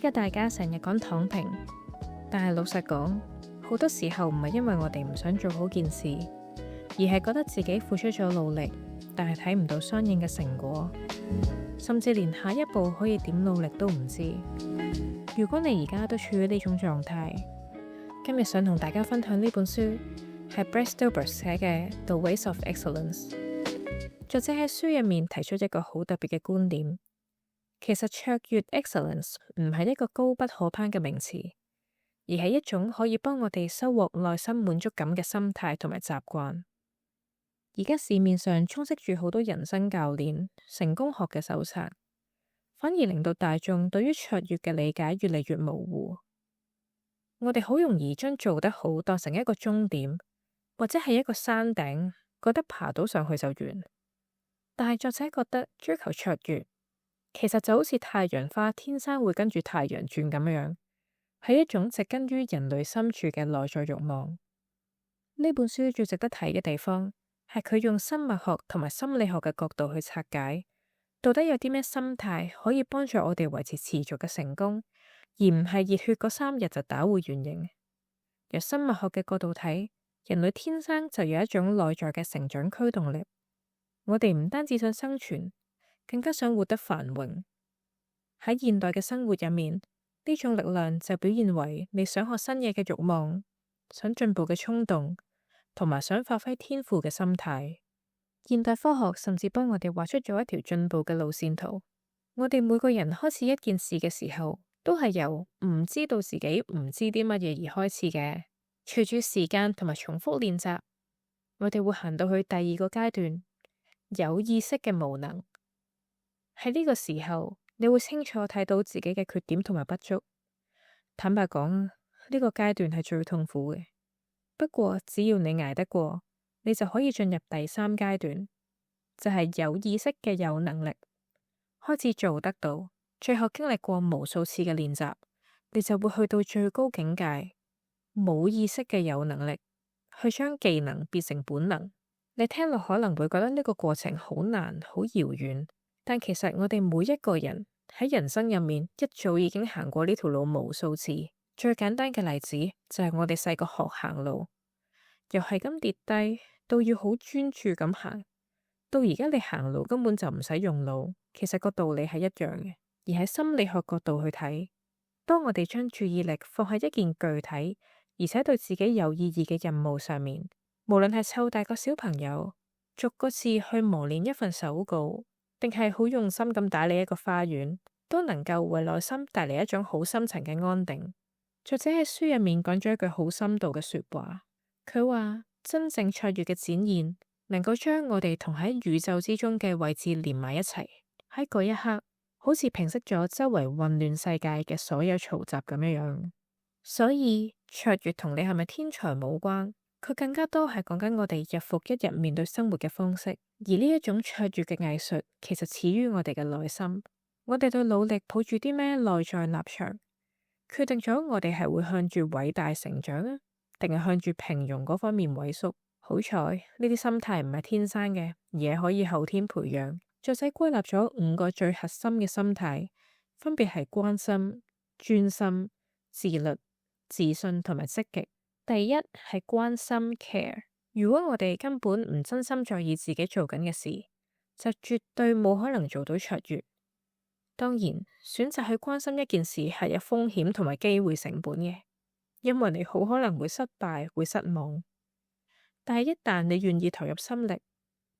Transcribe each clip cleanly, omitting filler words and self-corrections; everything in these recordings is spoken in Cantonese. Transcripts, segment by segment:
家大家成日講躺平，但係老實講，好多時候唔係因為我哋唔想做好件事，而係覺得自己付出咗努力，但係睇唔到相應嘅成果，甚至連下一步可以點努力都唔知。如果你而家都處於呢種狀態，今日想同大家分享呢本書，係 Brett Stulber 寫嘅《The Ways of Excellence》。作者喺書入面提出一個好特別嘅觀點，其實卓越 excellence 唔係一個高不可攀嘅名詞，而係一種可以幫我哋收穫內心滿足感嘅心態同埋習慣。而家市面上充斥住好多人生教練、成功學嘅手冊，反而令到大眾對於卓越嘅理解越嚟越模糊。我哋好容易將做得好當成一個終點，或者係一個山頂，覺得爬到上去就完。但係作者覺得追求卓越，其實就好似太陽花天生會跟住太陽轉咁樣，係一種植根於人類深處嘅內在慾望。呢本書最值得睇嘅地方，係佢用生物學同埋心理學嘅角度去拆解，到底有啲咩心態可以幫助我哋維持持續嘅成功，而唔係熱血嗰3日就打回原形。由生物學嘅角度睇，人類天生就有一種內在嘅成長驅動力。我哋唔單止想生存，更加想活得繁榮。喺現代嘅生活入面，呢種力量就表現為你想學新嘢嘅慾望，想進步嘅衝動，同埋想發揮天賦嘅心態。現代科學甚至幫我哋畫出咗一條進步嘅路線圖。我哋每個人開始一件事嘅時候，都係由唔知道自己唔知啲乜嘢而開始嘅。隨住時間同埋重複練習，我哋會行到去第2個階段，有意識嘅無能。喺呢個時候，你會清楚睇到自己嘅缺點同埋不足。坦白講，呢個階段係最痛苦嘅。不過只要你捱得過，你就可以進入第3階段，就係有意識嘅有能力，開始做得到。最後經歷過無數次嘅練習，你就會去到最高境界，冇意識嘅有能力，去將技能變成本能。你聽落可能會覺得呢個過程好難、好遙遠，但其實我哋每一個人喺人生入面一早已經行過呢條路無數次。最簡單嘅例子就係我哋細個學行路，由係咁跌低到要好專注咁行，到而家你行路根本就唔使用腦。其實個道理係一樣嘅。而喺心理學角度去睇，當我哋將注意力放喺一件具體而且對自己有意義嘅任務上面，無論係湊大個小朋友，逐個字去磨練一份手稿，定係好用心咁打理一個花園，都能夠為內心帶嚟一種好深層嘅安定。作者喺書入面講咗一句好深度嘅說話，佢話真正卓越嘅展現，能夠將我哋同喺宇宙之中嘅位置連埋一齊，喺嗰一刻，好似平息咗周圍混亂世界嘅所有嘈雜咁樣。所以卓越同你係咪天才冇關，佢更加多係講緊我哋日復一日面對生活嘅方式。而呢一種卓越嘅藝術，其實始於我哋嘅內心。我哋對努力抱住啲咩內在立場，決定咗我哋係會向住偉大成長啊，定係向住平庸嗰方面萎縮。好彩呢啲心態唔係天生嘅，而係可以後天培養。作者歸納咗5個最核心嘅心態，分別係關心、專心、自律、自信同埋積極。第一係關心 care。如果我哋根本唔真心在意自己做緊嘅事，就絕對冇可能做到卓越。當然，選擇去關心一件事係有風險同埋機會成本嘅，因為你好可能會失敗、會失望。但係一旦你願意投入心力，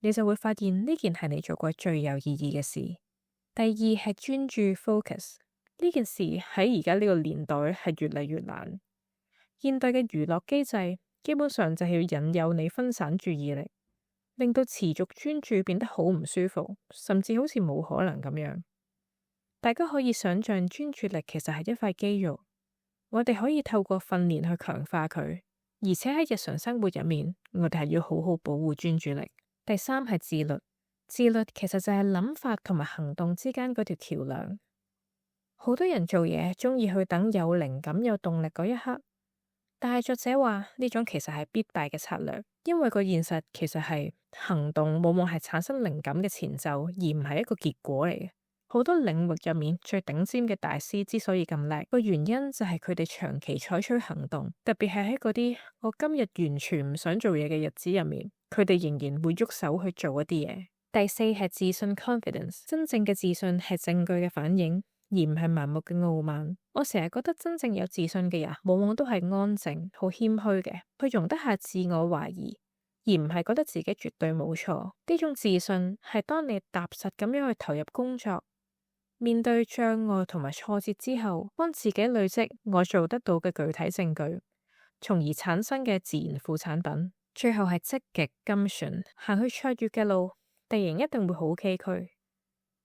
你就會發現呢件係你做過最有意義嘅事。第2係專注 focus。呢件事喺而家呢個年代係越嚟越難。現代嘅娛樂機制基本上就係要引誘你分散注意力，令到持續專注變得好唔舒服，甚至好似冇可能咁樣。大家可以想象專注力其實係一塊肌肉，我哋可以透過訓練去強化佢，而且喺日常生活入面，我哋係要好好保護專注力。第3係自律。自律其實就係諗法同埋行動之間嗰條橋梁。好多人做嘢中意去等有靈感、有動力嗰一刻，但係作者話呢種其實係必敗嘅策略，因為個現實其實係行動往往係產生靈感嘅前奏，而唔係一個結果嚟嘅。好多領域入面最頂尖嘅大師之所以咁叻，個原因就係佢哋長期採取行動，特別係喺嗰啲我今日完全唔想做嘢嘅日子入面，佢哋仍然會喐手去做一啲嘢。第四係自信 confidence， 真正嘅自信係證據嘅反應，而唔係盲目嘅傲慢。我成日覺得真正有自信嘅人，往往都係安靜、好謙虛嘅，佢容得下自我懷疑，而唔係覺得自己絕對冇錯。呢種自信係當你踏實咁樣去投入工作，面對障礙同埋挫折之後，幫自己累積我做得到嘅具體證據，從而產生嘅自然副產品。最後係積極甘順，行去卓越嘅路，地形一定會好崎嶇。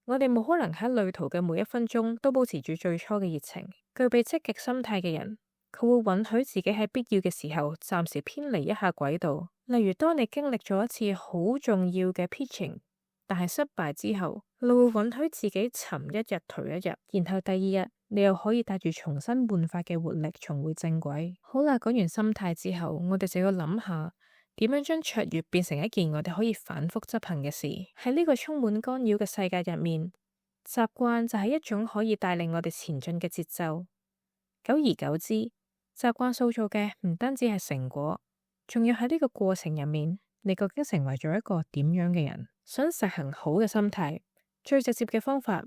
我哋冇可能喺旅途嘅每一分鐘都保持住最初嘅熱情。具備積極心態嘅人，佢會允許自己喺必要嘅時候暫時偏離一下軌道。例如，當你經歷咗一次好重要嘅 pitching， 但係失敗之後，你會允許自己沉一日頹一日，然後第二日你又可以帶住重新煥發嘅活力重回正軌。好啦，講完心態之後，我哋就要諗下點樣將卓越變成一件我哋可以反覆執行嘅事。喺呢個充滿干擾嘅世界入面，習慣就係一種可以帶領我哋前進嘅節奏。久而久之，習慣塑造嘅唔單止係成果，仲要喺呢個過程入面，你究竟成為咗一個點樣嘅人？想實行好嘅心態，最直接嘅方法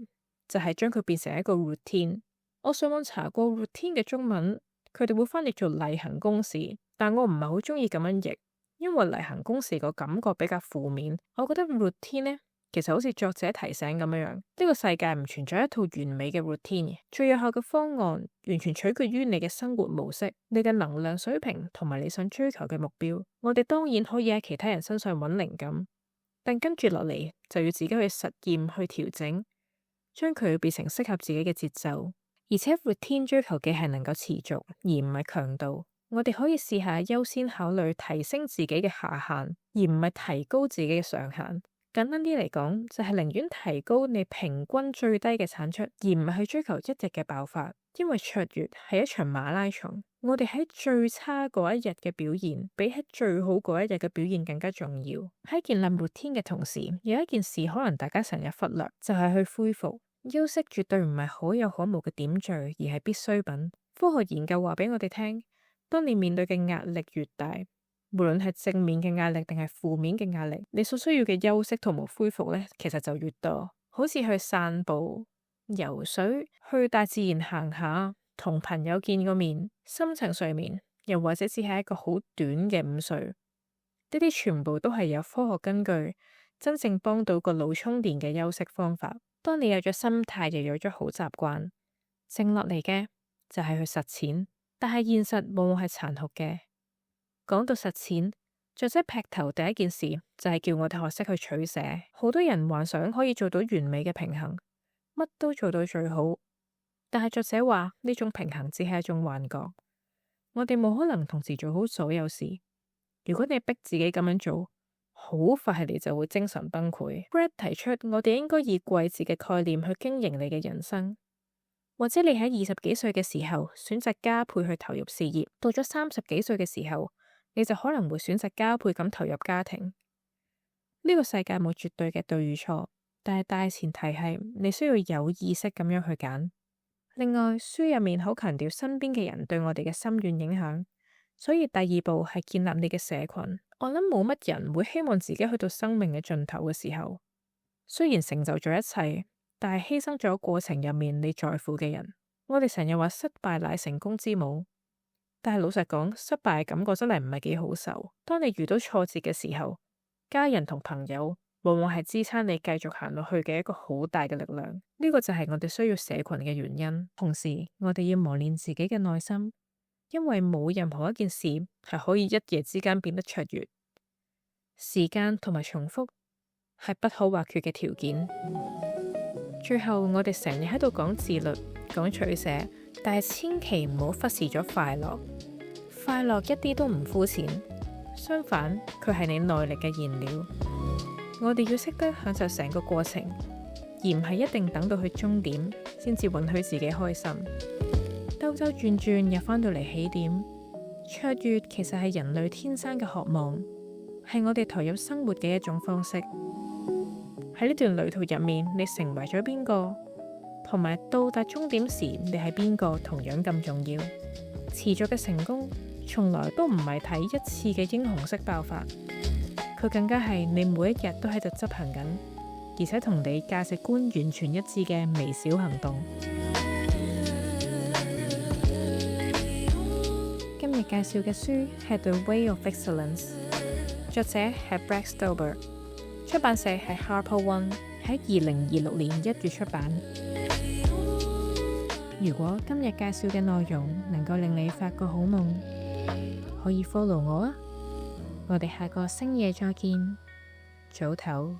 就係將佢變成一個 routine。我上網查過 routine 嘅中文，佢哋會翻譯做例行公事，但我唔係好中意咁樣譯，因為例行公事個感覺比較負面。我覺得 routine 呢，其實好似作者提醒咁樣，呢個世界唔存在一套完美嘅 routine， 最有效嘅方案完全取決於你嘅生活模式、你嘅能量水平同埋你想追求嘅目標。我哋當然可以喺其他人身上揾靈感，但跟住落嚟就要自己去實驗、去調整，將佢變成適合自己嘅節奏。而且 routine 追求嘅係能夠持續，而唔係強度。我哋可以試下優先考慮提升自己嘅下限，而唔係提高自己嘅上限。簡單啲嚟講，就係寧願提高你平均最低嘅產出，而唔係去追求一日嘅爆發。因為卓越係一場馬拉松，我哋喺最差嗰一日嘅表現，比喺最好嗰一日嘅表現更加重要。喺建立 routine 嘅同時，有一件事可能大家成日忽略，就係去恢復。休息絕對唔係可有可無嘅點綴，而係必需品。科學研究話俾我哋聽，當你面對嘅壓力越大，無論係正面嘅壓力定係負面嘅壓力，你所需要嘅休息同埋恢復呢，其實就越多。好似去散步、游水、去大自然行下、同朋友見個面、心情睡眠，又或者只係一個好短嘅午睡，呢啲全部都係有科學根據，真正幫到個腦充電嘅休息方法。當你有咗心態，又有咗好習慣，剩落嚟嘅就係去實踐。但係現實往往係殘酷嘅。講到實踐，作者劈頭第一件事就係叫我哋學識去取捨。好多人幻想可以做到完美嘅平衡，乜都做到最好，但係作者話呢種平衡只係一種幻覺。我哋冇可能同時做好所有事。如果你逼自己咁樣做，好快你就會精神崩潰。Brad 提出我哋應該以貴節嘅概念去經營你嘅人生，或者你喺20幾歲嘅時候選擇加倍去投入事業，到咗30幾歲嘅時候，你就可能會選擇加倍咁投入家庭。呢個世界冇絕對嘅對與錯，但係大前提係你需要有意識咁樣去揀。另外，書入面好強調身邊嘅人對我哋嘅深遠影響，所以第二步係建立你嘅社群。我諗冇乜人會希望自己去到生命嘅盡頭嘅時候，雖然成就咗一切，但係犧牲咗過程入面你在乎嘅人。我哋成日話失敗乃成功之母，但係老實講，失敗嘅感覺真係唔係幾好受。當你遇到挫折嘅時候，家人同朋友往往係支撐你繼續行落去嘅一個好大嘅力量。呢個就係我哋需要社群嘅原因。同時，我哋要磨練自己嘅內心。因為冇任何一件事係可以一夜之間變得卓越，時間同埋重複係不可或缺嘅條件。最後，我哋成日喺度講自律、講取捨，但係千祈唔好忽視咗快樂。快樂一啲都唔膚淺，相反，佢係你耐力嘅燃料。我哋要識得享受成個過程，而唔係一定等到去終點先至允許自己開心。兜兜轉轉又返到嚟起點，卓越其實係人類天生嘅渴望，係我哋投入生活嘅一種方式。喺呢段旅途入面，你成為咗邊個，同埋到達終點時你係邊個同樣咁重要。持續嘅成功從來都唔係睇一次嘅英雄式爆發，佢更加係你每一日都喺度執行緊，而且同你價值觀完全一致嘅微小行動。今日介紹嘅書係《The Way of Excellence》，作者係 Brad Stulber， 出版社係 Harper One， 喺2026年1月出版。如果今日介紹嘅內容能夠令你發個好夢，可以 follow 我啊！我哋下個星夜再見，早唞。